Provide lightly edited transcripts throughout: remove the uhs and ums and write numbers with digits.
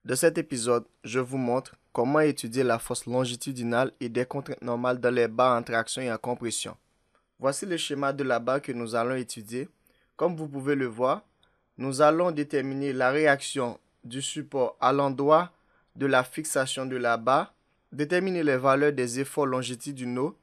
Dans cet épisode, je vous montre comment étudier la force longitudinale et des contraintes normales dans les barres en traction et en compression. Voici le schéma de la barre que nous allons étudier. Comme vous pouvez le voir, nous allons déterminer la réaction du support à l'endroit de la fixation de la barre, déterminer les valeurs des efforts longitudinaux,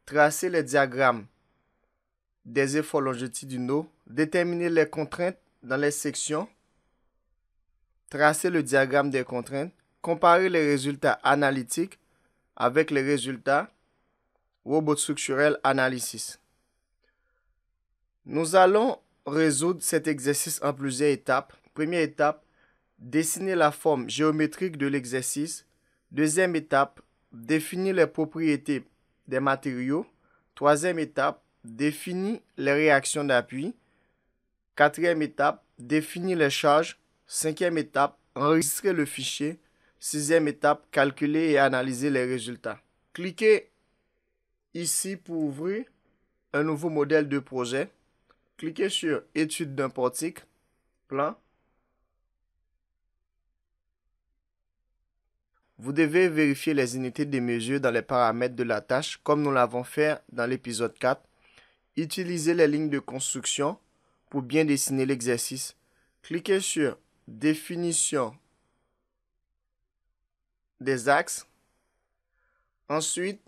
tracer les diagrammes des efforts longitudinaux, déterminer les contraintes dans les sections, tracer le diagramme des contraintes, comparer les résultats analytiques avec les résultats robot structurel analysis. Nous allons résoudre cet exercice en plusieurs étapes. Première étape, dessiner la forme géométrique de l'exercice. Deuxième étape, définir les propriétés des matériaux. Troisième étape, définir les réactions d'appui. Quatrième étape, définir les charges. Cinquième étape, enregistrer le fichier. Sixième étape, calculer et analyser les résultats. Cliquez ici pour ouvrir un nouveau modèle de projet. Cliquez sur Étude d'un portique, plan. Vous devez vérifier les unités de mesure dans les paramètres de la tâche comme nous l'avons fait dans l'épisode 4. Utilisez les lignes de construction pour bien dessiner l'exercice. Cliquez sur Définition des axes. Ensuite,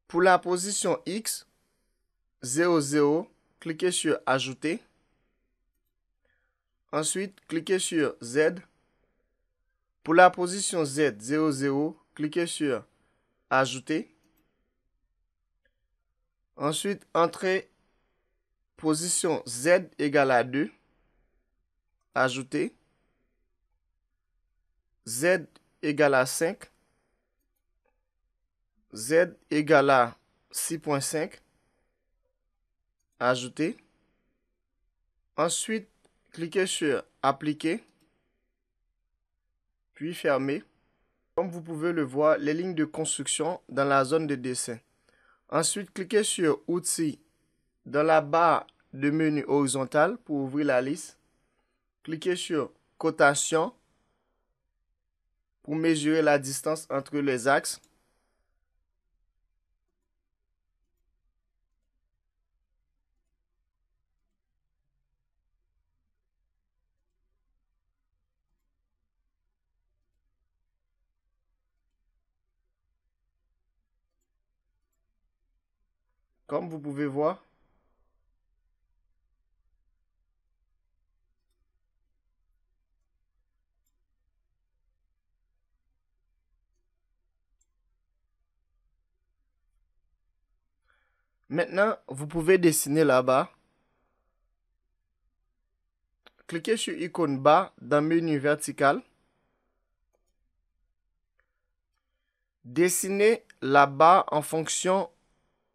pour la position X, 0, 0, cliquez sur Ajouter. Ensuite, cliquez sur Z. Pour la position Z, 0, 0, cliquez sur Ajouter. Ensuite, entrez position Z égale à 2. Ajouter. Z égale à 5. Z égale à 6.5. Ajouter. Ensuite, cliquez sur Appliquer, puis Fermer. Comme vous pouvez le voir, les lignes de construction dans la zone de dessin. Ensuite, cliquez sur Outils dans la barre de menu horizontale pour ouvrir la liste. Cliquez sur Cotation pour mesurer la distance entre les axes. Comme vous pouvez voir, maintenant, vous pouvez dessiner la barre. Cliquez sur icône barre dans le menu vertical. Dessinez la barre en fonction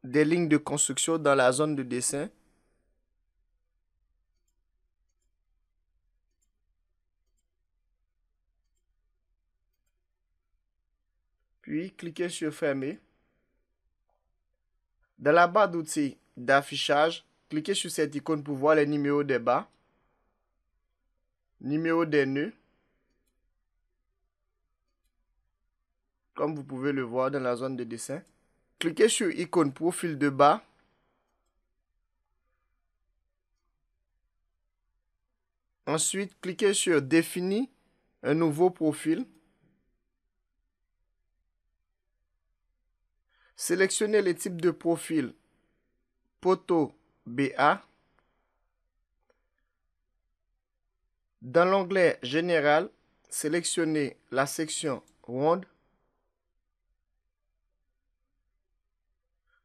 des lignes de construction dans la zone de dessin. Puis, cliquez sur Fermer. Dans la barre d'outils d'affichage, cliquez sur cette icône pour voir les numéros des barres, numéro des nœuds, comme vous pouvez le voir dans la zone de dessin. Cliquez sur icône profil de barre. Ensuite, cliquez sur Définir un nouveau profil. Sélectionnez le type de profil poteau BA. Dans l'onglet Général, sélectionnez la section Ronde.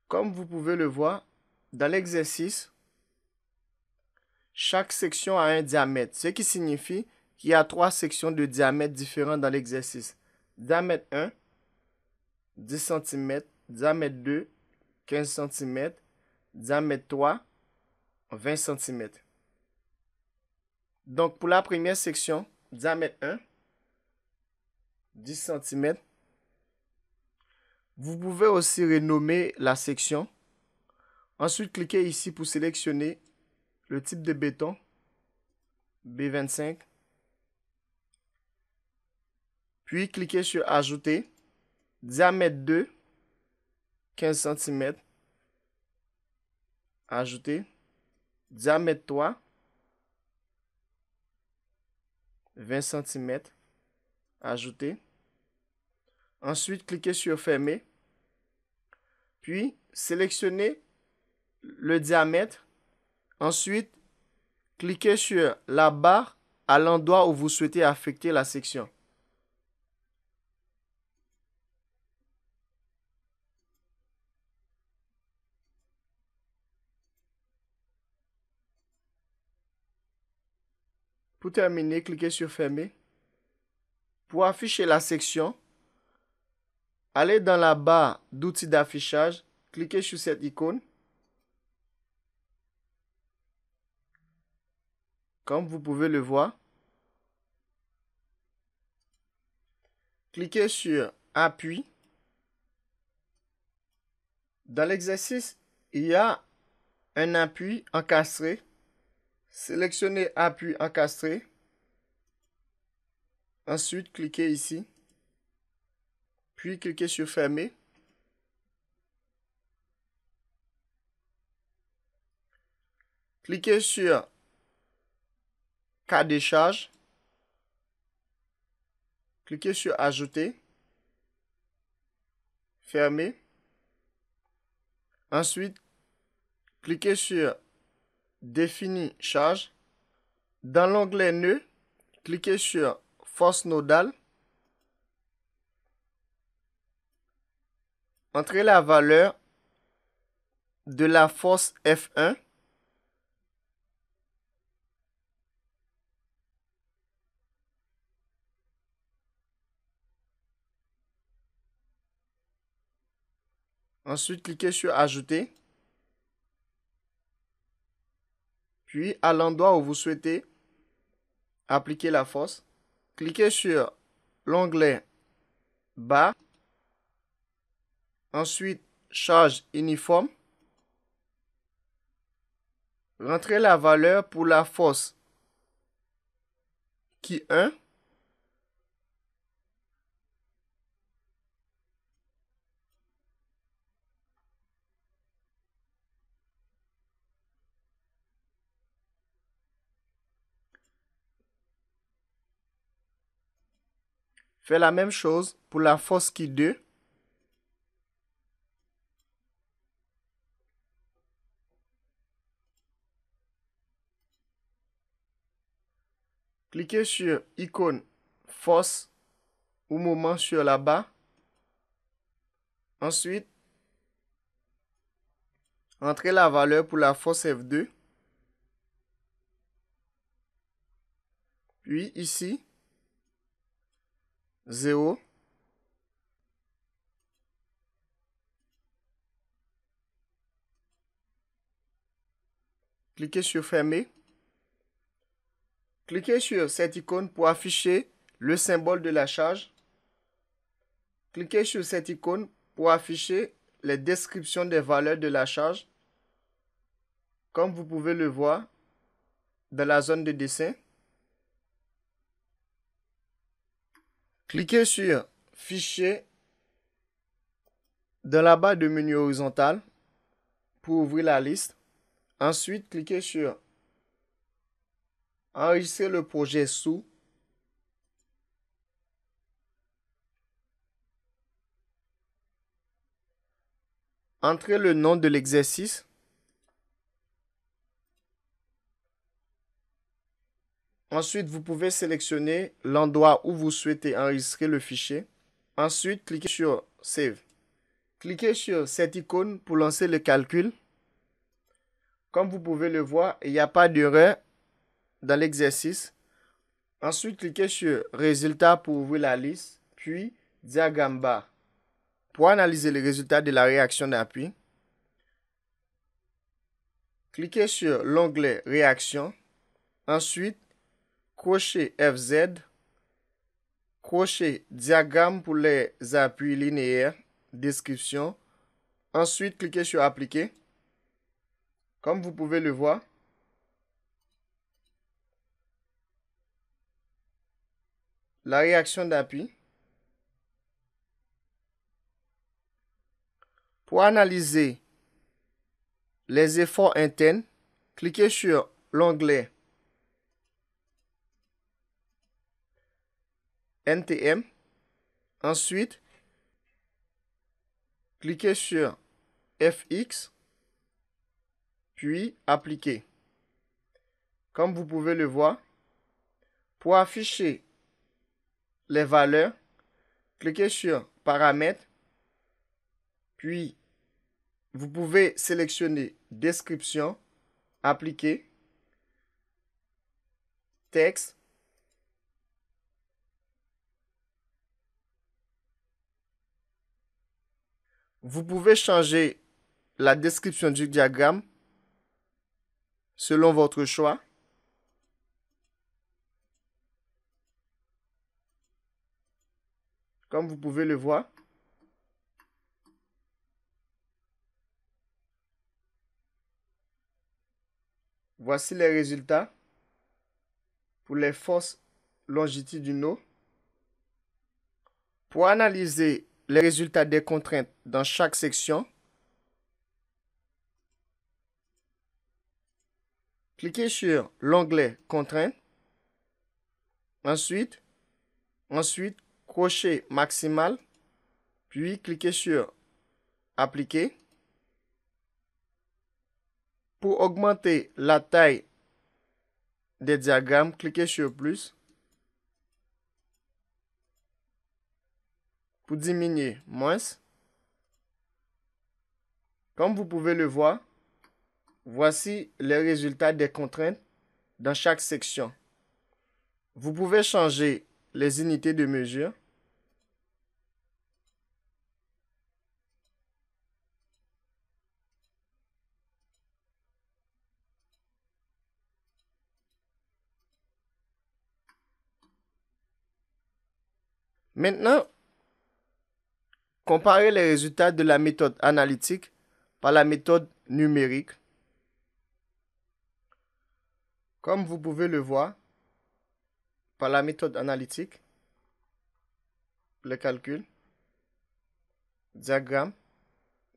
Comme vous pouvez le voir, dans l'exercice, chaque section a un diamètre, ce qui signifie qu'il y a 3 sections de diamètre différents dans l'exercice. Diamètre 1, 10 cm, diamètre 2, 15 cm, diamètre 3, 20 cm. Donc, pour la première section, diamètre 1, 10 cm. Vous pouvez aussi renommer la section. Ensuite, cliquez ici pour sélectionner le type de béton, B25. Puis cliquez sur Ajouter. Diamètre 2, 15 cm. Ajouter. Diamètre 3, 20 cm. Ajouter. Ensuite, cliquez sur Fermer. Puis, sélectionnez le diamètre. Ensuite, cliquez sur la barre à l'endroit où vous souhaitez affecter la section. Pour terminer, cliquez sur Fermer. Pour afficher la section, allez dans la barre d'outils d'affichage, cliquez sur cette icône. Comme vous pouvez le voir, cliquez sur Appui. Dans l'exercice, il y a un appui encastré. Sélectionnez Appui encastré. Ensuite, cliquez ici. Puis, cliquez sur Fermer. Cliquez sur Cas de charge. Cliquez sur Ajouter. Fermer. Ensuite, cliquez sur Définir charge. Dans l'onglet Nœud, cliquez sur Force nodale. Entrez la valeur de la force F1. Ensuite, cliquez sur Ajouter. Puis, à l'endroit où vous souhaitez appliquer la force, cliquez sur l'onglet Bas. Ensuite, Charge uniforme. Rentrez la valeur pour la force qui 1. Faites la même chose pour la force qui 2. Cliquez sur icône force ou moment sur la barre. Ensuite, entrez la valeur pour la force F2. Puis ici, 0. Cliquez sur Fermer. Cliquez sur cette icône pour afficher le symbole de la charge. Cliquez sur cette icône pour afficher les descriptions des valeurs de la charge. Comme vous pouvez le voir dans la zone de dessin. Cliquez sur Fichier dans la barre de menu horizontale pour ouvrir la liste. Ensuite, cliquez sur Enregistrer le projet sous. Entrez le nom de l'exercice. Ensuite, vous pouvez sélectionner l'endroit où vous souhaitez enregistrer le fichier. Ensuite, cliquez sur Save. Cliquez sur cette icône pour lancer le calcul. Comme vous pouvez le voir, il n'y a pas d'erreur dans l'exercice. Ensuite, cliquez sur Résultats pour ouvrir la liste, puis Diagramme barre. Pour analyser les résultats de la réaction d'appui, cliquez sur l'onglet Réaction. Ensuite, crochet FZ, crochet Diagramme pour les appuis linéaires, description. Ensuite, cliquez sur Appliquer. Comme vous pouvez le voir, la réaction d'appui Pour analyser les efforts internes, cliquez sur l'onglet NTM. Ensuite, cliquez sur FX, puis Appliquer. Comme vous pouvez le voir, pour afficher les valeurs, cliquez sur Paramètres, puis vous pouvez sélectionner Description, Appliquer, Texte, vous pouvez changer la description du diagramme selon votre choix. Comme vous pouvez le voir, voici les résultats pour les forces longitudinaux. Pour analyser les résultats des contraintes dans chaque section, cliquez sur l'onglet Contraintes. Ensuite, crochet maximal, puis cliquez sur Appliquer. Pour augmenter la taille des diagrammes, cliquez sur Plus. Pour diminuer, moins. Comme vous pouvez le voir, voici les résultats des contraintes dans chaque section. Vous pouvez changer les unités de mesure. Maintenant, comparez les résultats de la méthode analytique par la méthode numérique. Comme vous pouvez le voir, par la méthode analytique, le calcul, diagramme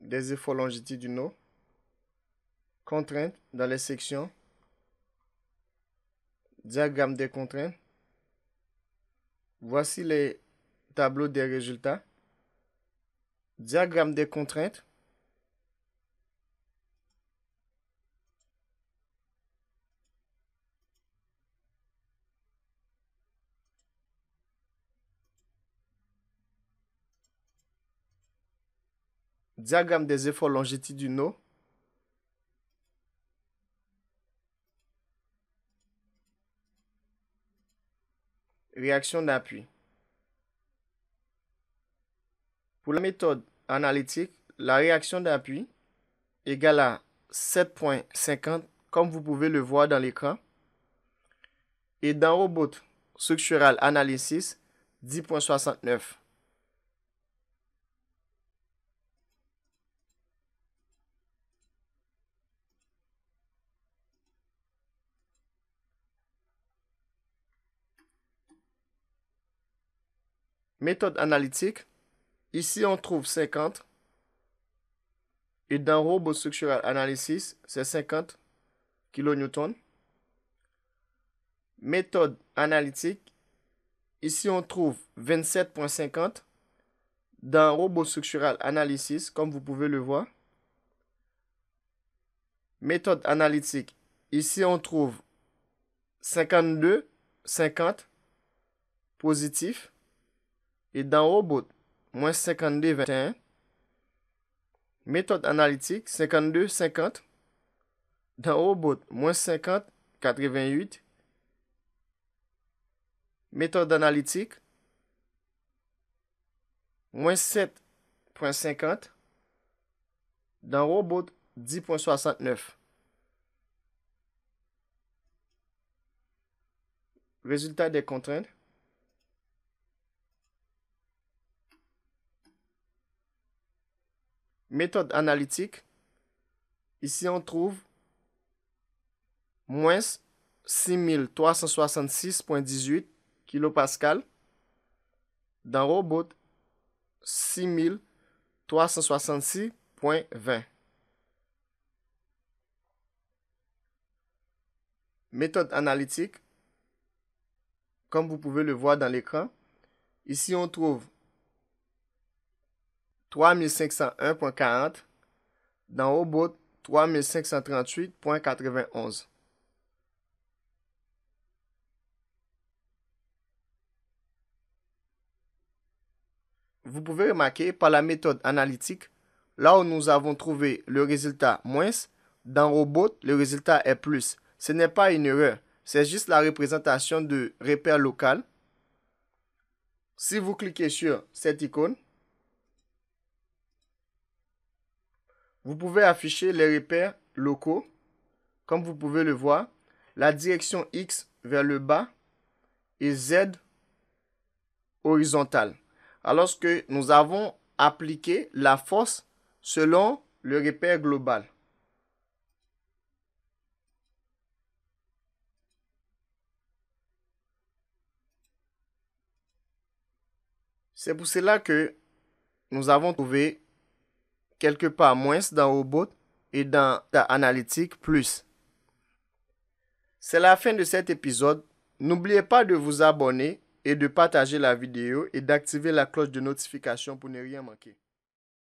des efforts longitudinaux, contraintes dans les sections, diagramme des contraintes. Voici les tableaux des résultats, diagramme des contraintes, diagramme des efforts longitudinaux, réaction d'appui. Pour la méthode analytique, la réaction d'appui égale à 7,50 comme vous pouvez le voir dans l'écran. Et dans Robot Structural Analysis, 10,69. Méthode analytique, ici on trouve 50. Et dans Robot Structural Analysis, c'est 50 kN. Méthode analytique, ici on trouve 27,50. Dans Robot Structural Analysis, comme vous pouvez le voir. Méthode analytique, ici on trouve 52,50 positif. Et dans Robot, moins 52,21. Méthode analytique, 52,50. Dans Robot, moins 50,88. Méthode analytique, moins 7,50. Dans Robot, 10,69. Résultat des contraintes. Méthode analytique. Ici, on trouve moins 6366,18 kPa. Dans Robot, 6366,18 0.20. Méthode analytique, comme vous pouvez le voir dans l'écran, ici on trouve 3501.40, dans Obot 3538.91. Vous pouvez remarquer par la méthode analytique, là où nous avons trouvé le résultat moins, dans Robot, le résultat est plus. Ce n'est pas une erreur, c'est juste la représentation de repères local. Si vous cliquez sur cette icône, vous pouvez afficher les repères locaux. Comme vous pouvez le voir, la direction X vers le bas et Z horizontale. Alors que nous avons appliqué la force selon le repère global. C'est pour cela que nous avons trouvé quelque part moins dans Robot et dans ta analytique plus. C'est la fin de cet épisode. N'oubliez pas de vous abonner et de partager la vidéo et d'activer la cloche de notification pour ne rien manquer.